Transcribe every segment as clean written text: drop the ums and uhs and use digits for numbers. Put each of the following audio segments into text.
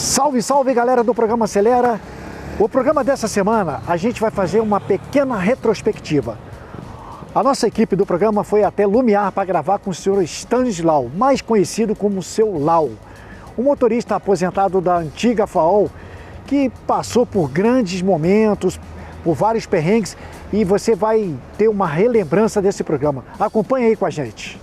Salve, salve galera do programa Acelera! O programa dessa semana a gente vai fazer uma pequena retrospectiva. A nossa equipe do programa foi até Lumiar para gravar com o senhor Stanislau, mais conhecido como seu Lau, um motorista aposentado da antiga FAOL que passou por grandes momentos, por vários perrengues, e você vai ter uma relembrança desse programa. Acompanhe aí com a gente.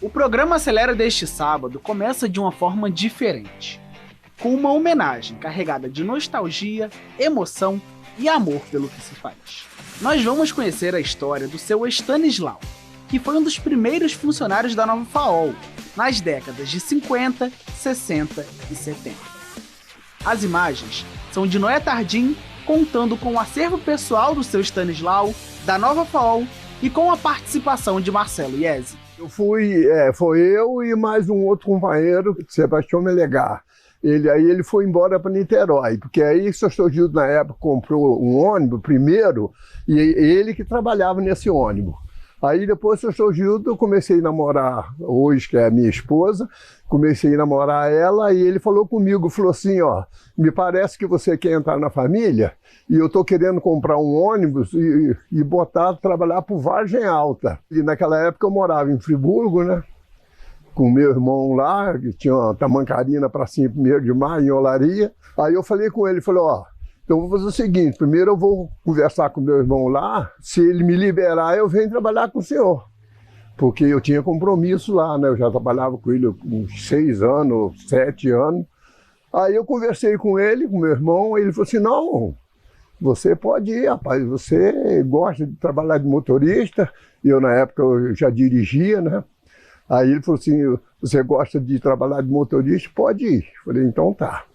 O programa Acelera deste sábado começa de uma forma diferente, com uma homenagem carregada de nostalgia, emoção e amor pelo que se faz. Nós vamos conhecer a história do seu Stanislau, que foi um dos primeiros funcionários da nova FAOL, nas décadas de 50, 60 e 70. As imagens são de Noé Tardim, contando com o acervo pessoal do seu Stanislau, da nova FAOL e com a participação de Marcelo Iese. Foi eu e mais um outro companheiro, Sebastião Melegar. Ele foi embora para Niterói, porque aí o Sr. Gildo, na época, comprou um ônibus primeiro, e ele que trabalhava nesse ônibus. Aí depois o Sr. Gildo, eu comecei a namorar, hoje que é a minha esposa, comecei a namorar ela, e ele falou comigo, falou assim, ó, me parece que você quer entrar na família, e eu estou querendo comprar um ônibus e botar, trabalhar por Vargem Alta. E naquela época eu morava em Friburgo, né? Com meu irmão lá, que tinha uma tamancarina para cima, 1º de maio, em Olaria. Aí eu falei com ele, falei, ó, então eu vou fazer o seguinte, primeiro eu vou conversar com meu irmão lá, se ele me liberar eu venho trabalhar com o senhor. Porque eu tinha compromisso lá, né? Eu já trabalhava com ele uns 6 anos, 7 anos. Aí eu conversei com ele, com meu irmão, e ele falou assim, não, você pode ir, rapaz, você gosta de trabalhar de motorista, e eu na época eu já dirigia, né? Aí ele falou assim, você gosta de trabalhar de motorista? Pode ir. Falei, então tá.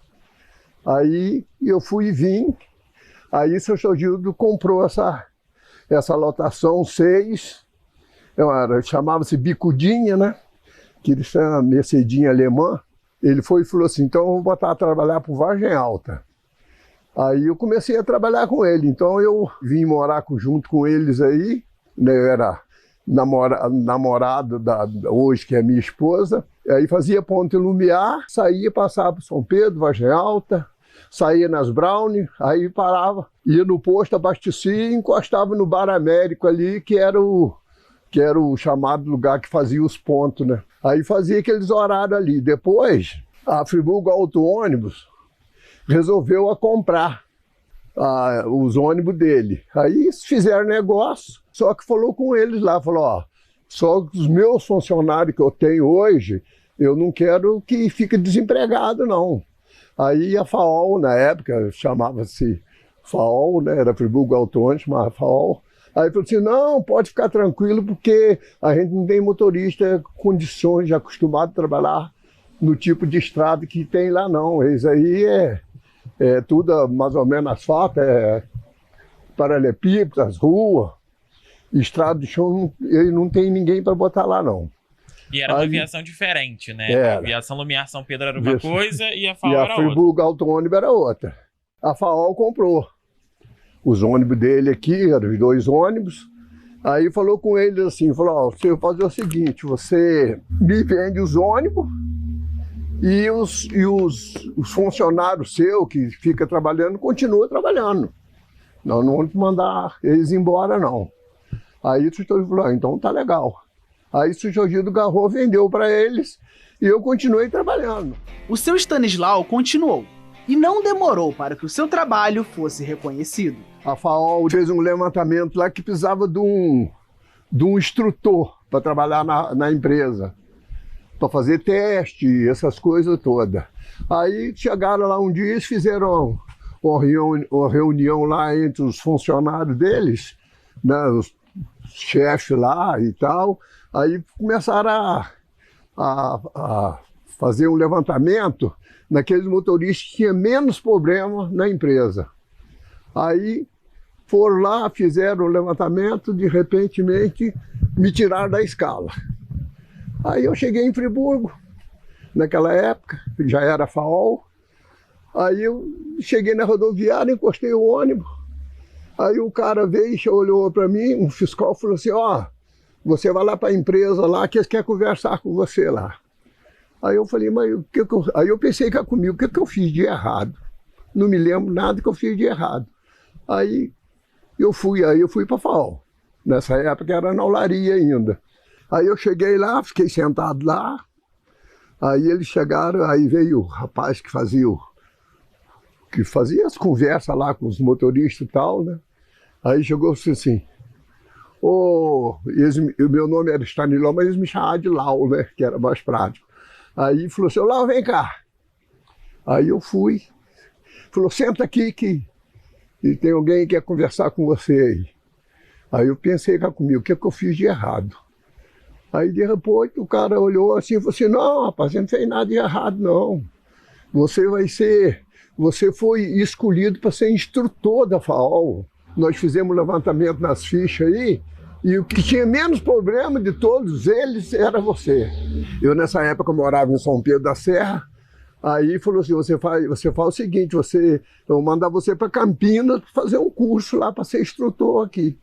Aí eu fui e vim, aí o Sr. Gildo comprou essa lotação 6, chamava-se Bicudinha, né? Que eles são uma Mercedinha alemã. Ele foi e falou assim, então eu vou botar a trabalhar por Vargem Alta. Aí eu comecei a trabalhar com ele, então eu vim morar junto com eles aí, né? Eu era namorado hoje, que é minha esposa, aí fazia ponte em Lumiar, saía, passava por São Pedro, Vargem Alta, saía nas Brownie, aí parava, ia no posto, abastecia e encostava no Bar Américo ali, que era o chamado lugar que fazia os pontos, né? Aí fazia aqueles horários ali. Depois, a Friburgo Auto Ônibus resolveu comprar os ônibus dele. Aí fizeram negócio, só que falou com eles lá, falou, ó, só os meus funcionários que eu tenho hoje, eu não quero que fique desempregado, não. Aí a FAOL, na época, chamava-se FAOL, né, era Friburgo Auto Ônibus, chamava FAOL. Aí falou assim, não, pode ficar tranquilo, porque a gente não tem motorista com condições de acostumado a trabalhar no tipo de estrada que tem lá, não. Isso aí é tudo mais ou menos asfalto, paralelepípedo, as ruas, estrada de chão, não tem ninguém para botar lá, não. E era uma aviação diferente, né? A aviação Lumiar São Pedro era uma coisa e a FAOL era outra. E a Friburgo Auto Ônibus era outra. A FAOL comprou os ônibus dele aqui, eram os 2 ônibus. Aí falou com eles assim, falou, ó, você vai fazer o seguinte, você me vende os ônibus e os funcionários seus que fica trabalhando, continua trabalhando. Nós não vamos mandar eles embora, não. Aí o senhor falou, então tá legal. Aí o Sr. Gildo agarrou, vendeu para eles e eu continuei trabalhando. O seu Stanislau continuou e não demorou para que o seu trabalho fosse reconhecido. A FAOL fez um levantamento lá que precisava de um instrutor para trabalhar na empresa, para fazer teste, essas coisas todas. Aí chegaram lá um dia e fizeram uma reunião lá entre os funcionários deles, né, os chefes lá e tal. Aí começaram a fazer um levantamento naqueles motoristas que tinham menos problema na empresa. Aí foram lá, fizeram o levantamento, de repentemente me tiraram da escala. Aí eu cheguei em Friburgo, naquela época, já era FAOL. Aí eu cheguei na rodoviária, encostei o ônibus. Aí o cara veio, olhou para mim, um fiscal falou assim, ó, você vai lá para a empresa lá que eles querem conversar com você lá. Aí eu falei, mas o que eu... Aí eu pensei cá comigo, o que eu fiz de errado? Não me lembro nada que eu fiz de errado. Aí eu fui para a FAO. Nessa época era na olaria ainda. Aí eu cheguei lá, fiquei sentado lá. Aí eles chegaram, aí veio o rapaz que fazia as conversas lá com os motoristas e tal, né? Aí chegou assim, o meu nome era Stanislau, mas eles me chamavam de Lau, né? Que era mais prático. Aí falou assim, Lau, vem cá. Aí eu fui. Falou, senta aqui que tem alguém que quer conversar com você aí. Aí eu pensei cá comigo, o que eu fiz de errado? Aí de repente o cara olhou assim e falou assim, não, rapaz, você não fez nada de errado, não. Você foi escolhido para ser instrutor da FAOL. Nós fizemos um levantamento nas fichas aí, e o que tinha menos problema de todos eles era você. Eu nessa época morava em São Pedro da Serra, aí falou assim, você faz o seguinte, eu vou mandar você para Campinas fazer um curso lá para ser instrutor aqui.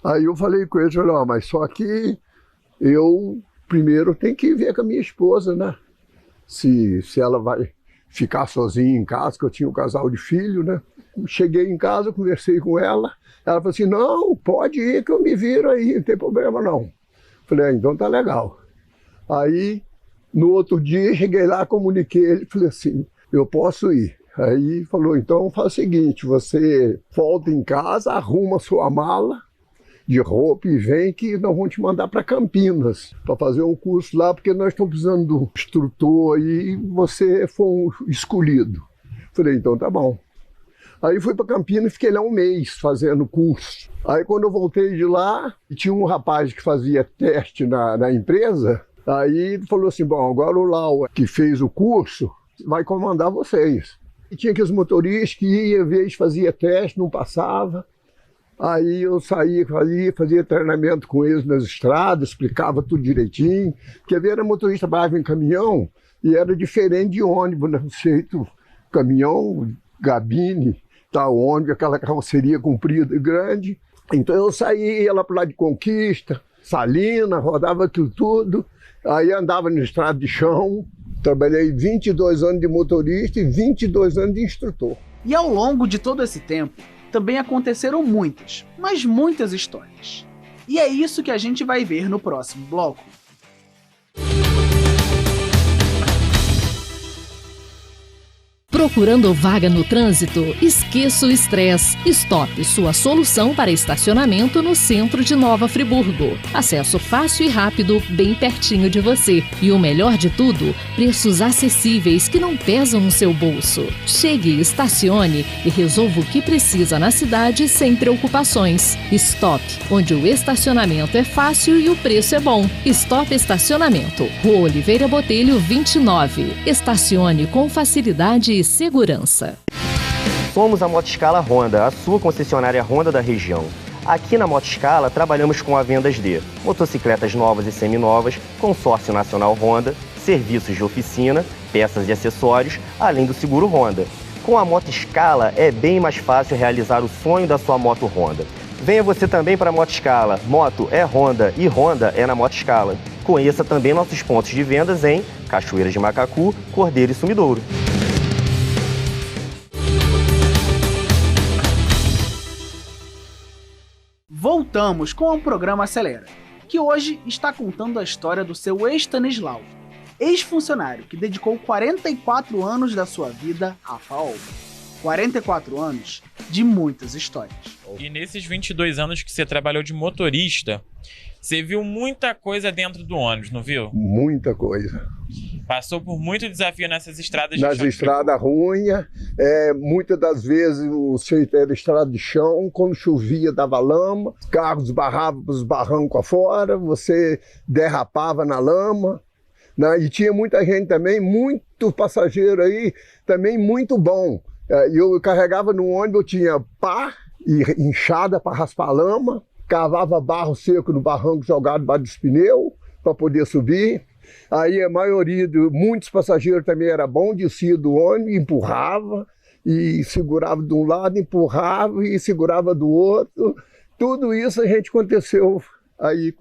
Aí eu falei com ele, ó, mas só que eu primeiro tenho que ver com a minha esposa, né? Se ela vai ficar sozinha em casa, que eu tinha um casal de filhos, né? Cheguei em casa, conversei com ela, ela falou assim, não, pode ir que eu me viro aí, não tem problema não. Falei, então tá legal. Aí, no outro dia, cheguei lá, comuniquei ele, falei assim, eu posso ir. Aí falou, então faz o seguinte, você volta em casa, arruma sua mala de roupa e vem que nós vamos te mandar para Campinas para fazer um curso lá, porque nós estamos precisando de um instrutor e você foi um escolhido. Falei, então tá bom. Aí fui para Campinas e fiquei lá um mês fazendo curso. Aí quando eu voltei de lá, tinha um rapaz que fazia teste na empresa, aí ele falou assim, bom, agora o Lau que fez o curso vai comandar vocês. E tinha aqueles motoristas que ia, vez fazia teste, não passava. Aí eu saía, fazia treinamento com eles nas estradas, explicava tudo direitinho. Porque era motorista, trabalhava em caminhão e era diferente de ônibus, né? Jeito, caminhão, gabine, tal, ônibus, aquela carroceria comprida e grande. Então eu saía, ia lá para o lado de Conquista, Salina, rodava aquilo tudo. Aí andava na estrada de chão, trabalhei 22 anos de motorista e 22 anos de instrutor. E ao longo de todo esse tempo, também aconteceram muitas, mas muitas histórias. E é isso que a gente vai ver no próximo bloco. Procurando vaga no trânsito? Esqueça o estresse. Stop, sua solução para estacionamento no centro de Nova Friburgo. Acesso fácil e rápido, bem pertinho de você. E o melhor de tudo, preços acessíveis que não pesam no seu bolso. Chegue, estacione e resolva o que precisa na cidade sem preocupações. Stop, onde o estacionamento é fácil e o preço é bom. Stop Estacionamento, Rua Oliveira Botelho 29. Estacione com facilidade e segurança. Somos a Motoscala Honda, a sua concessionária Honda da região. Aqui na Motoscala trabalhamos com a vendas de motocicletas novas e seminovas, consórcio nacional Honda, serviços de oficina, peças e acessórios, além do seguro Honda. Com a Motoscala é bem mais fácil realizar o sonho da sua moto Honda. Venha você também para a Motoscala. Moto é Honda e Honda é na Motoscala. Conheça também nossos pontos de vendas em Cachoeira de Macacu, Cordeiro e Sumidouro. Voltamos com o programa Acelera, que hoje está contando a história do seu Stanislau, ex-funcionário que dedicou 44 anos da sua vida à FAOL. 44 anos de muitas histórias. E nesses 22 anos que você trabalhou de motorista, você viu muita coisa dentro do ônibus, não viu? Muita coisa. Passou por muito desafio nessas estradas de chão. Nas estradas ruins, muitas das vezes o jeito era estrada de chão, quando chovia dava lama, carros barravam para os barrancos afora, você derrapava na lama, né? E tinha muita gente também, muito passageiro aí, também muito bom. Eu carregava no ônibus, eu tinha pá e enxada para raspar lama, cavava barro seco no barranco jogado debaixo dos pneus para poder subir. Aí a maioria, muitos passageiros também era bom, descia do ônibus, empurrava e segurava de um lado, empurrava e segurava do outro. Tudo isso a gente aconteceu aí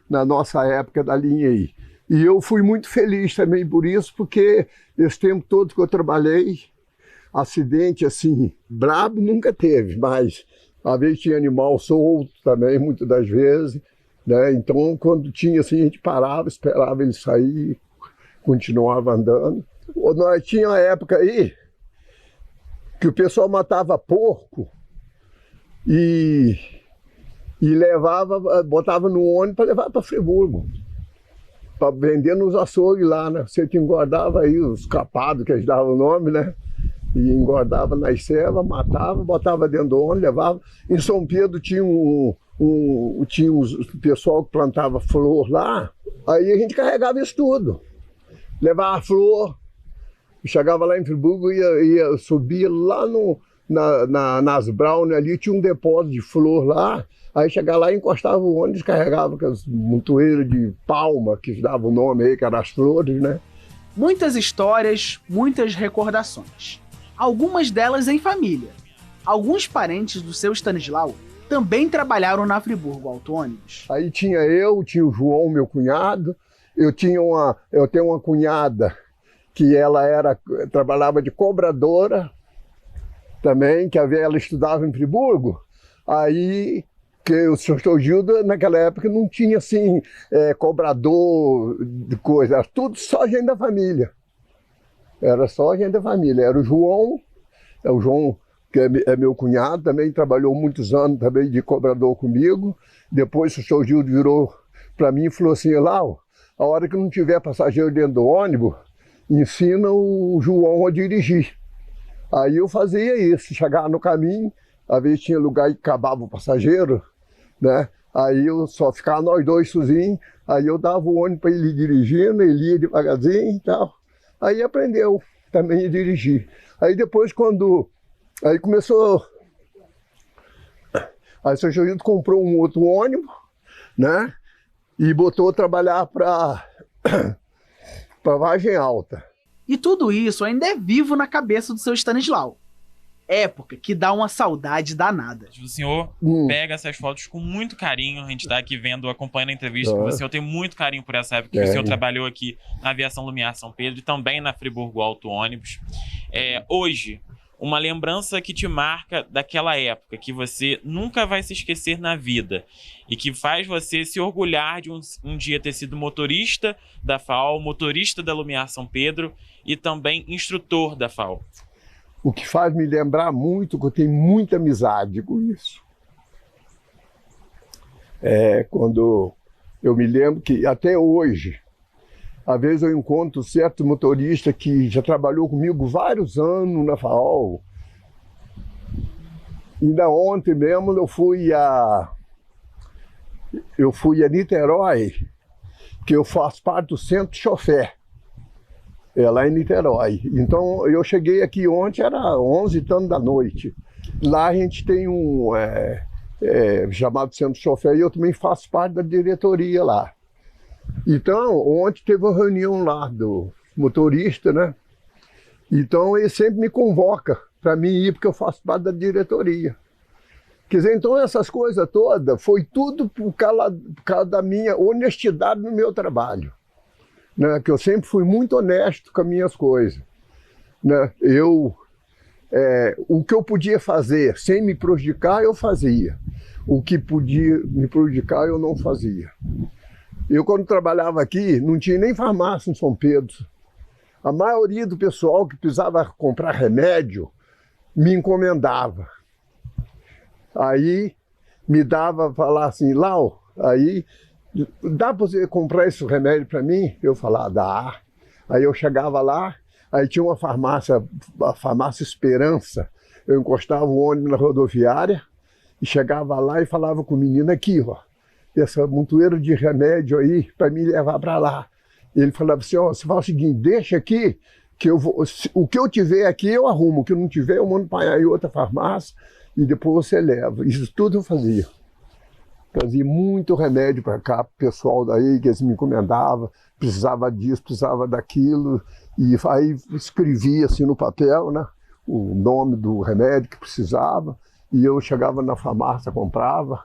na nossa época da linha aí. E eu fui muito feliz também por isso, porque esse tempo todo que eu trabalhei, acidente assim, brabo nunca teve, mas às vezes tinha animal solto também, muitas das vezes, né? Então quando tinha assim, a gente parava, esperava ele sair, continuava andando. Nós tinha uma época aí que o pessoal matava porco e levava, botava no ônibus para levar para Friburgo, para vender nos açougues lá, né? Você que engordava aí os capados, que eles davam o nome, né? E engordava nas cevas, matava, botava dentro do ônibus, levava. Em São Pedro tinha tinha um pessoal que plantava flor lá, aí a gente carregava isso tudo. Levava flor, chegava lá em Friburgo, ia subir lá nas Brown ali, tinha um depósito de flor lá, aí chegava lá e encostava o ônibus, carregava com as montoeiras de palma, que dava o nome aí, que eram as flores, né? Muitas histórias, muitas recordações. Algumas delas em família. Alguns parentes do seu Stanislau também trabalharam na Friburgo Auto Ônibus. Aí tinha o João, meu cunhado, eu tenho uma cunhada que ela trabalhava de cobradora também, que ela estudava em Friburgo. Aí, que o senhor Gilda, naquela época, não tinha assim, cobrador de coisa, era tudo só gente da família. Era só gente da família. Era o João, que é meu cunhado, também trabalhou muitos anos também de cobrador comigo. Depois o senhor Gildo virou para mim e falou assim: Lau, a hora que não tiver passageiro dentro do ônibus, ensina o João a dirigir. Aí eu fazia isso, chegava no caminho, às vezes tinha lugar que acabava o passageiro, né? Aí eu só ficava nós dois sozinhos, aí eu dava o ônibus para ele ir dirigindo, ele ia devagarzinho e tal. Aí aprendeu também a dirigir. Aí depois aí começou, aí o seu Gildo comprou um outro ônibus, né? E botou a trabalhar para Vargem Alta. E tudo isso ainda é vivo na cabeça do seu Stanislau. Época que dá uma saudade danada. O senhor pega essas fotos com muito carinho. A gente está aqui acompanhando a entrevista com você. Eu tenho muito carinho por essa época que o senhor trabalhou aqui na Aviação Lumiar São Pedro e também na Friburgo Auto Ônibus. Hoje, uma lembrança que te marca daquela época, que você nunca vai se esquecer na vida e que faz você se orgulhar de um dia ter sido motorista da FAO, motorista da Lumiar São Pedro e também instrutor da FAO. O que faz me lembrar muito, que eu tenho muita amizade com isso. Quando eu me lembro que até hoje, às vezes eu encontro certo motorista que já trabalhou comigo vários anos na FAO. Ainda ontem mesmo eu fui a Niterói, que eu faço parte do centro de chofer. Lá em Niterói. Então eu cheguei aqui ontem, era 11 e tanto da noite. Lá a gente tem um chamado centro de chofer e eu também faço parte da diretoria lá. Então ontem teve uma reunião lá do motorista, né? Então ele sempre me convoca para mim ir, porque eu faço parte da diretoria. Quer dizer, então essas coisas todas foi tudo por causa da minha honestidade no meu trabalho. Né, que eu sempre fui muito honesto com as minhas coisas. Né? O que eu podia fazer sem me prejudicar, eu fazia. O que podia me prejudicar, eu não fazia. Eu, quando trabalhava aqui, não tinha nem farmácia em São Pedro. A maioria do pessoal que precisava comprar remédio, me encomendava. Aí, me dava, falar assim, Lau, aí... dá para você comprar esse remédio para mim? Eu falava, dá. Aí eu chegava lá, aí tinha uma farmácia, a farmácia Esperança. Eu encostava o ônibus na rodoviária e chegava lá e falava com o menino aqui, ó, essa montoeira de remédio aí para me levar para lá. Ele falava assim, ó, você fala o seguinte, deixa aqui, que eu vou, o que eu tiver aqui eu arrumo, o que eu não tiver eu mando para em outra farmácia e depois você leva. Isso tudo eu fazia. Trazia muito remédio para cá, pro pessoal daí, que eles me encomendavam, precisava disso, precisava daquilo, e aí escrevia assim no papel, né, o nome do remédio que precisava, e eu chegava na farmácia, comprava,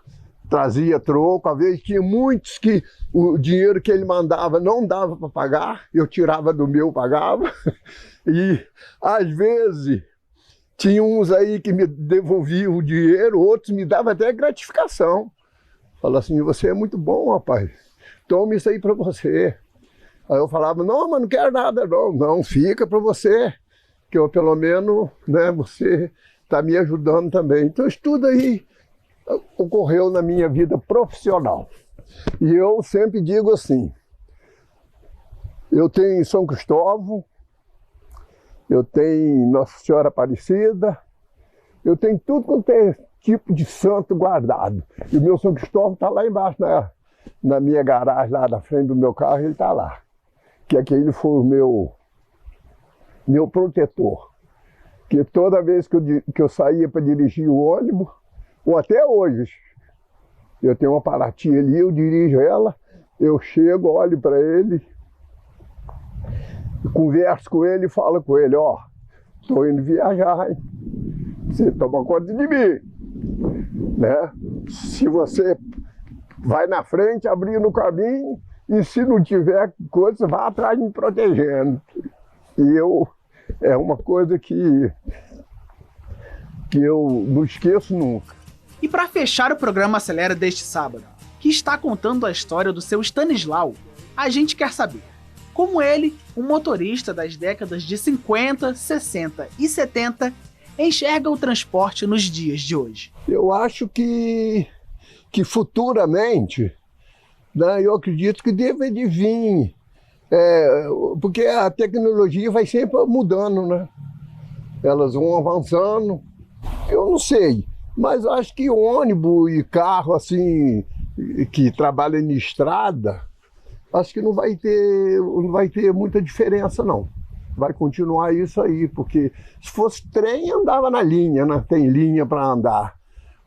trazia troco. Às vezes tinha muitos que o dinheiro que ele mandava não dava para pagar, eu tirava do meu, pagava, e às vezes tinha uns aí que me devolviam o dinheiro, outros me davam até gratificação. Fala assim, você é muito bom, rapaz, toma isso aí para você. Aí eu falava, não, mas não quero nada não. Não, fica para você, que eu pelo menos, né, você está me ajudando também. Então isso tudo aí ocorreu na minha vida profissional. E eu sempre digo assim, eu tenho São Cristóvão, eu tenho Nossa Senhora Aparecida, eu tenho tudo quanto é tipo de santo guardado. E o meu São Cristóvão está lá embaixo, na minha garagem, lá na frente do meu carro, ele está lá. Que aquele foi o meu protetor. Que toda vez que eu saía para dirigir o ônibus, ou até hoje, eu tenho uma Paraty ali, eu dirijo ela, eu chego, olho para ele, converso com ele e falo com ele, ó, estou indo viajar, hein? Você toma conta de mim, né? Se você vai na frente, abrindo o caminho, e se não tiver coisa, vá atrás me protegendo. E é uma coisa que eu não esqueço nunca. E para fechar o programa Acelera deste sábado, que está contando a história do seu Stanislau, a gente quer saber como ele, um motorista das décadas de 50, 60 e 70, enxerga o transporte nos dias de hoje. Eu acho que futuramente, né, eu acredito que deve de vir, porque a tecnologia vai sempre mudando, né? Elas vão avançando, eu não sei, mas acho que ônibus e carro assim, que trabalha em estrada, acho que não vai ter muita diferença não. Vai continuar isso aí, porque se fosse trem andava na linha, né? Tem linha para andar.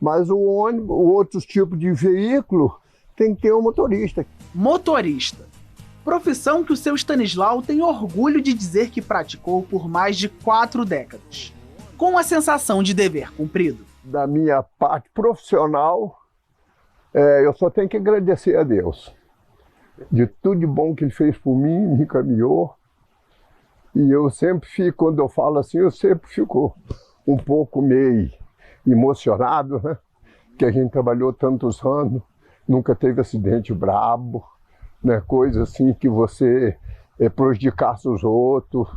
Mas o ônibus, outros tipos de veículo, tem que ter um motorista. Motorista. Profissão que o seu Stanislau tem orgulho de dizer que praticou por mais de 4 décadas. Com a sensação de dever cumprido. Da minha parte profissional, eu só tenho que agradecer a Deus. De tudo de bom que Ele fez por mim, me encaminhou. E eu sempre fico, quando eu falo assim, eu sempre fico um pouco meio emocionado, né? Que a gente trabalhou tantos anos, nunca teve acidente brabo, né? Coisa assim que você prejudicasse os outros,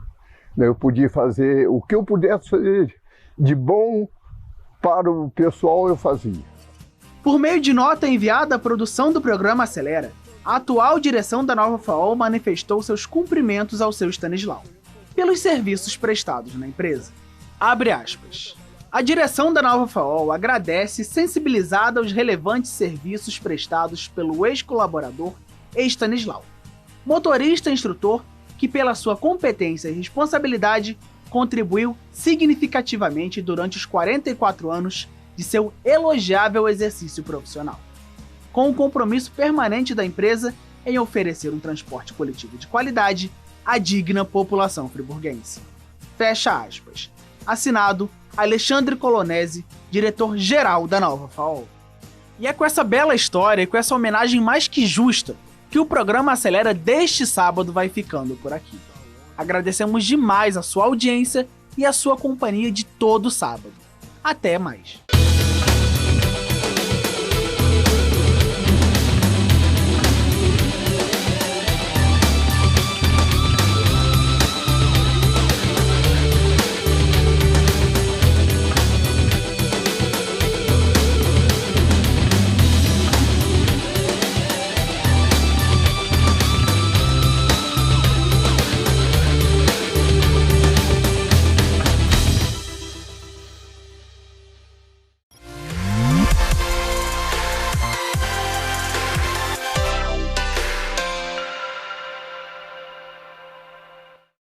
né? Eu podia fazer o que eu pudesse fazer de bom para o pessoal, eu fazia. Por meio de nota enviada à produção do programa Acelera, a atual direção da Nova FAO manifestou seus cumprimentos ao seu Stanislau pelos serviços prestados na empresa. Abre aspas. A direção da Nova FAO agradece sensibilizada aos relevantes serviços prestados pelo ex-colaborador Stanislau, motorista e instrutor que, pela sua competência e responsabilidade, contribuiu significativamente durante os 44 anos de seu elogiável exercício profissional, com o compromisso permanente da empresa em oferecer um transporte coletivo de qualidade à digna população friburguense. Fecha aspas. Assinado Alexandre Colonese, diretor-geral da Nova FAO. E é com essa bela história e com essa homenagem mais que justa que o programa Acelera deste sábado vai ficando por aqui. Agradecemos demais a sua audiência e a sua companhia de todo sábado. Até mais!